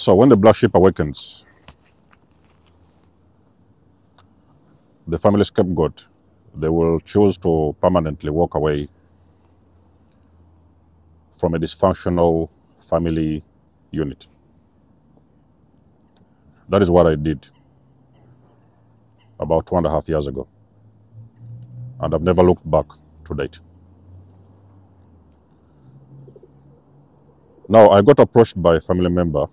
So when the black sheep awakens, the family scapegoat, they will choose to permanently walk away from a dysfunctional family unit. That is what I did about 2.5 years ago. And I've never looked back to date. Now, I got approached by a family member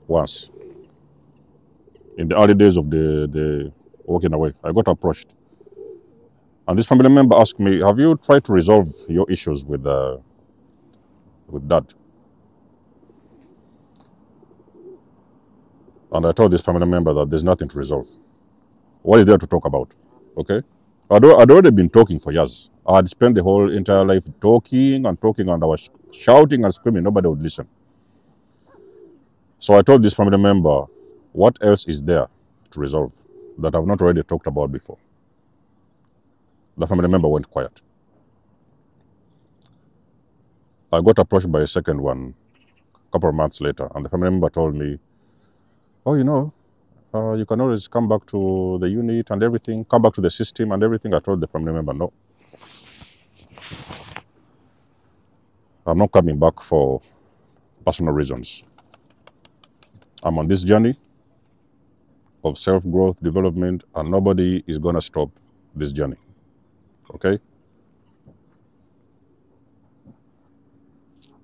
once. In the early days of the walking away, I got approached. And this family member asked me, have you tried to resolve your issues with dad? And I told this family member that there's nothing to resolve. What is there to talk about? Okay? I'd already been talking for years. I'd spent the whole entire life talking, and I was shouting and screaming. Nobody would listen. So I told this family member, what else is there to resolve that I've not already talked about before? The family member went quiet. I got approached by a second one a couple of months later, and the family member told me, oh, you can always come back to the unit and everything, come back to the system and everything. I told the family member, no. I'm not coming back for personal reasons. I'm on this journey of self-growth, development, and nobody is going to stop this journey. Okay?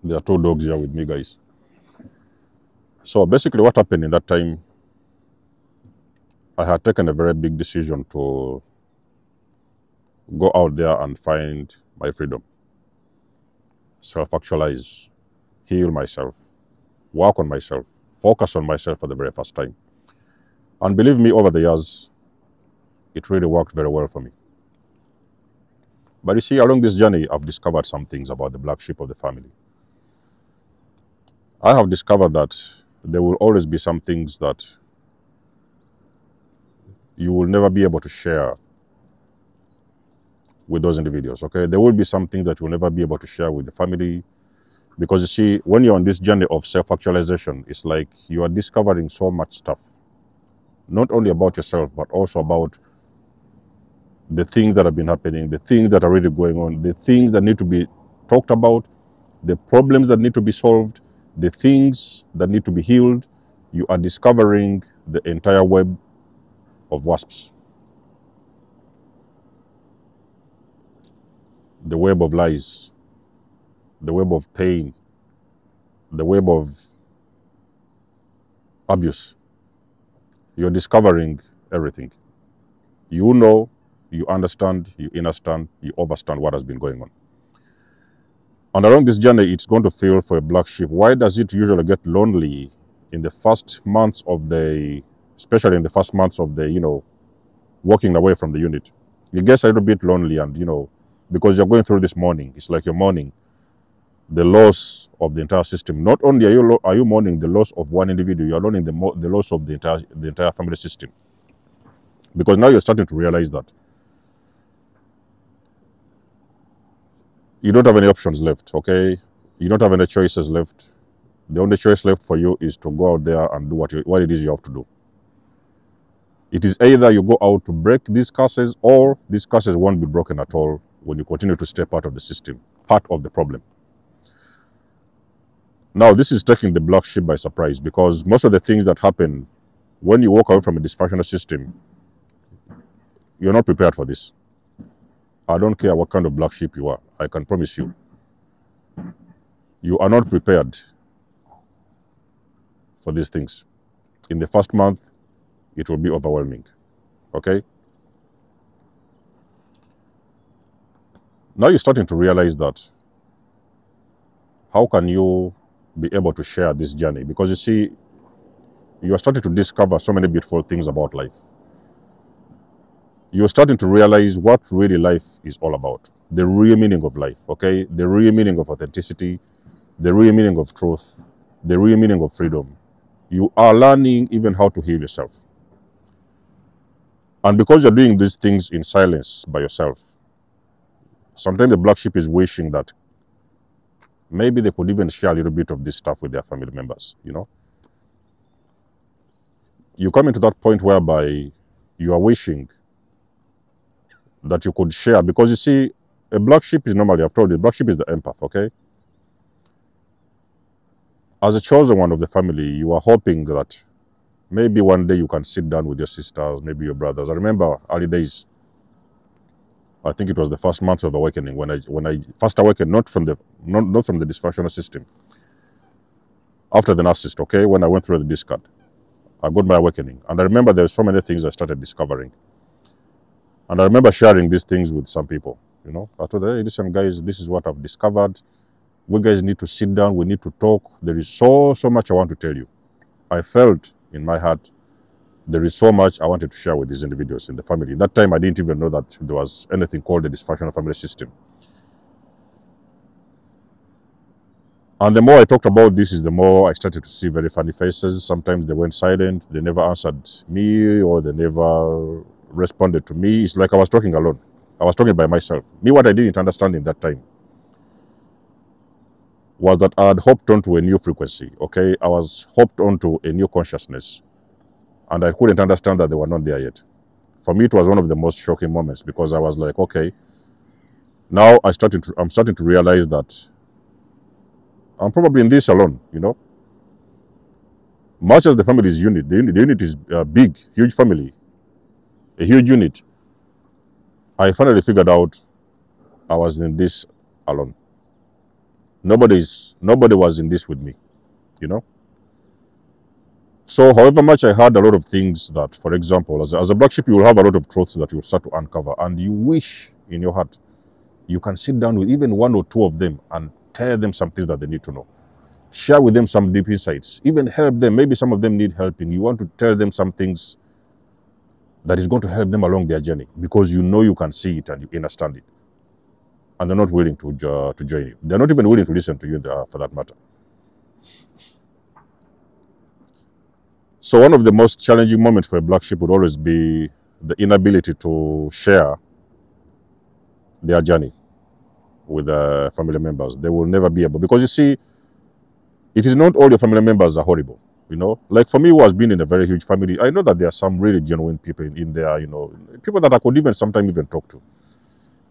There are 2 dogs here with me, guys. So basically what happened in that time, I had taken a very big decision to go out there and find my freedom, self-actualize, heal myself, work on myself, focus on myself for the very first time. And believe me, over the years, it really worked very well for me. But you see, along this journey, I've discovered some things about the black sheep of the family. I have discovered that there will always be some things that you will never be able to share with those individuals, okay? There will be some things that you'll never be able to share with the family, because you see, when you're on this journey of self-actualization, it's like you are discovering so much stuff, not only about yourself, but also about the things that have been happening, the things that are really going on, the things that need to be talked about, the problems that need to be solved, the things that need to be healed. You are discovering the entire web of wasps, the web of lies, the web of pain, the web of abuse. You're discovering everything. You know, you understand, you understand, you overstand what has been going on. And along this journey, it's going to feel for a black sheep. Why does it usually get lonely in the first months of especially in the first months of walking away from the unit? It gets a little bit lonely, and, because you're going through this mourning. It's like you're mourning the loss of the entire system. Not only are you mourning the loss of one individual, you're mourning the loss of the entire family system. Because now you're starting to realize that you don't have any options left, okay? You don't have any choices left. The only choice left for you is to go out there and do what it is you have to do. It is either you go out to break these curses, or these curses won't be broken at all when you continue to stay part of the system, part of the problem. Now, this is taking the black sheep by surprise, because most of the things that happen when you walk away from a dysfunctional system, you're not prepared for this. I don't care what kind of black sheep you are. I can promise you, you are not prepared for these things. In the first month, it will be overwhelming, okay? Now you're starting to realize that how can you be able to share this journey? Because you see, you are starting to discover so many beautiful things about life. You're starting to realize what really life is all about. The real meaning of life, okay? The real meaning of authenticity, the real meaning of truth, the real meaning of freedom. You are learning even how to heal yourself. And because you're doing these things in silence by yourself, sometimes the black sheep is wishing that maybe they could even share a little bit of this stuff with their family members, you come into that point whereby you are wishing that you could share, because you see, a black sheep is normally, I've told you, black sheep is the empath, okay? As a chosen one of the family, you are hoping that maybe one day you can sit down with your sisters, maybe your brothers. I remember early days, I think it was the first month of awakening when I first awakened, not from the dysfunctional system, after the narcissist, okay, when I went through the discard, I got my awakening. And I remember there were so many things I started discovering. And I remember sharing these things with some people, you know. I told them, hey, listen, guys, this is what I've discovered. We guys need to sit down. We need to talk. There is so much I want to tell you. I felt in my heart there is so much I wanted to share with these individuals in the family. That time, I didn't even know that there was anything called the dysfunctional family system. And the more I talked about this, is the more I started to see very funny faces. Sometimes they went silent. They never answered me, or they never responded to me. It's like I was talking alone. I was talking by myself. Me, what I didn't understand in that time was that I had hopped onto a new frequency, okay? I was hopped onto a new consciousness, and I couldn't understand that they were not there yet. For me, it was one of the most shocking moments, because I was like, okay, now I'm starting to realize that I'm probably in this alone, you know? Much as the family is unit, the unit is big, huge family, a huge unit. I finally figured out I was in this alone. Nobody was in this with me, you know. So however much I heard a lot of things that, for example, as a black sheep, you will have a lot of truths that you will start to uncover, and you wish in your heart you can sit down with even one or two of them and tell them some things that they need to know. Share with them some deep insights, even help them. Maybe some of them need helping. You want to tell them some things that is going to help them along their journey, because you know you can see it and you understand it. And they're not willing to join you. They're not even willing to listen to you for that matter. So one of the most challenging moments for a black sheep would always be the inability to share their journey with family members. They will never be able, because you see, it is not all your family members are horrible, you know. Like for me, who has been in a very huge family, I know that there are some really genuine people in there, you know, people that I could even sometimes even talk to.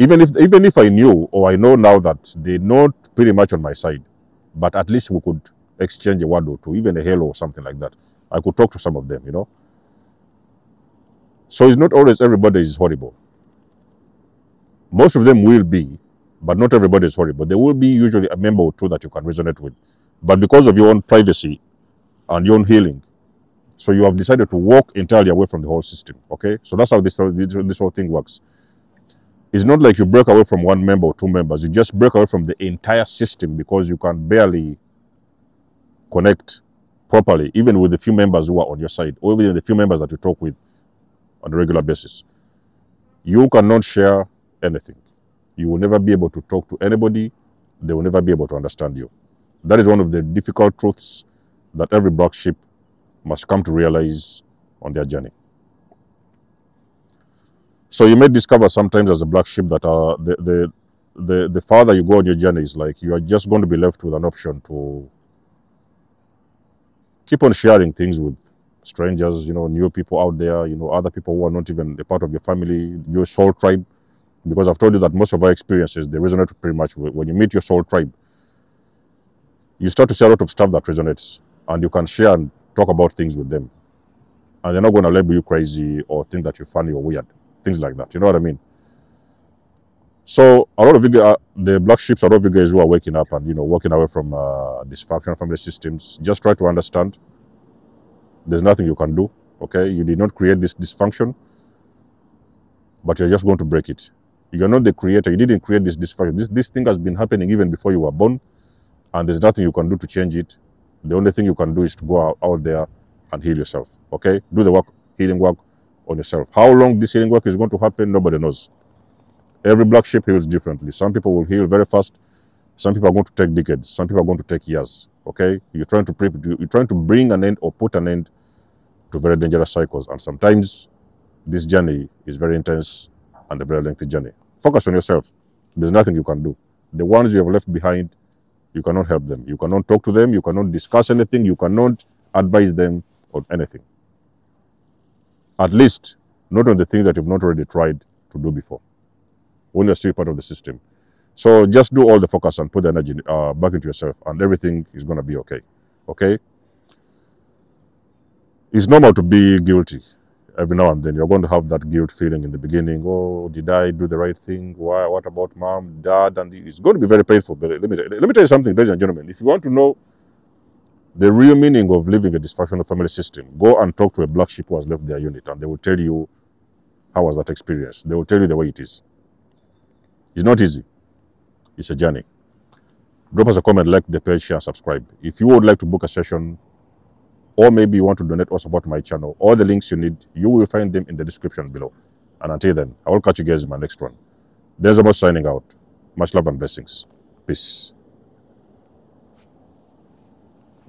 Even if I knew, or I know now that they're not pretty much on my side, but at least we could exchange a word or two, even a hello or something like that. I could talk to some of them, you know. So it's not always everybody is horrible. Most of them will be, but not everybody is horrible. There will be usually a member or two that you can resonate with. But because of your own privacy and your own healing, so you have decided to walk entirely away from the whole system, okay? So that's how this whole thing works. It's not like you break away from one member or two members. You just break away from the entire system, because you can barely connect properly, even with the few members who are on your side, or even the few members that you talk with on a regular basis. You cannot share anything. You will never be able to talk to anybody. They will never be able to understand you. That is one of the difficult truths that every black sheep must come to realize on their journey. So you may discover sometimes as a black sheep that the farther you go on your journey, is like you are just going to be left with an option to keep on sharing things with strangers, you know, new people out there, you know, other people who are not even a part of your family, your soul tribe. Because I've told you that most of our experiences, they resonate pretty much when you meet your soul tribe. You start to see a lot of stuff that resonates, and you can share and talk about things with them. And they're not going to label you crazy or think that you're funny or weird. Things like that. You know what I mean? So a lot of the black sheep, a lot of you guys who are waking up and, you know, walking away from dysfunctional family systems, just try to understand there's nothing you can do, okay? You did not create this dysfunction, but you're just going to break it. You're not the creator. You didn't create this dysfunction. This thing has been happening even before you were born, and there's nothing you can do to change it. The only thing you can do is to go out there and heal yourself, okay? Do the work, healing work on yourself. How long this healing work is going to happen, nobody knows. Every black sheep heals differently. Some people will heal very fast. Some people are going to take decades. Some people are going to take years, okay? You're trying to bring an end or put an end to very dangerous cycles. And sometimes this journey is very intense and a very lengthy journey. Focus on yourself. There's nothing you can do. The ones you have left behind, you cannot help them. You cannot talk to them. You cannot discuss anything. You cannot advise them on anything. At least not on the things that you've not already tried to do before when you're still part of the system. So just do all the focus and put the energy back into yourself, and everything is going to be okay. Okay? It's normal to be guilty. Every now and then you're going to have that guilt feeling in the beginning. Oh, did I do the right thing? Why? What about mom, dad? And it's going to be very painful. But let me tell you something, ladies and gentlemen. If you want to know the real meaning of living a dysfunctional family system, go and talk to a black sheep who has left their unit, and they will tell you how was that experience. They will tell you the way it is. It's not easy. It's a journey. Drop us a comment, like the page, share, and subscribe. If you would like to book a session, or maybe you want to donate or support my channel, all the links you need, you will find them in the description below. And until then, I will catch you guys in my next one. There's about signing out. Much love and blessings. Peace.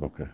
Okay.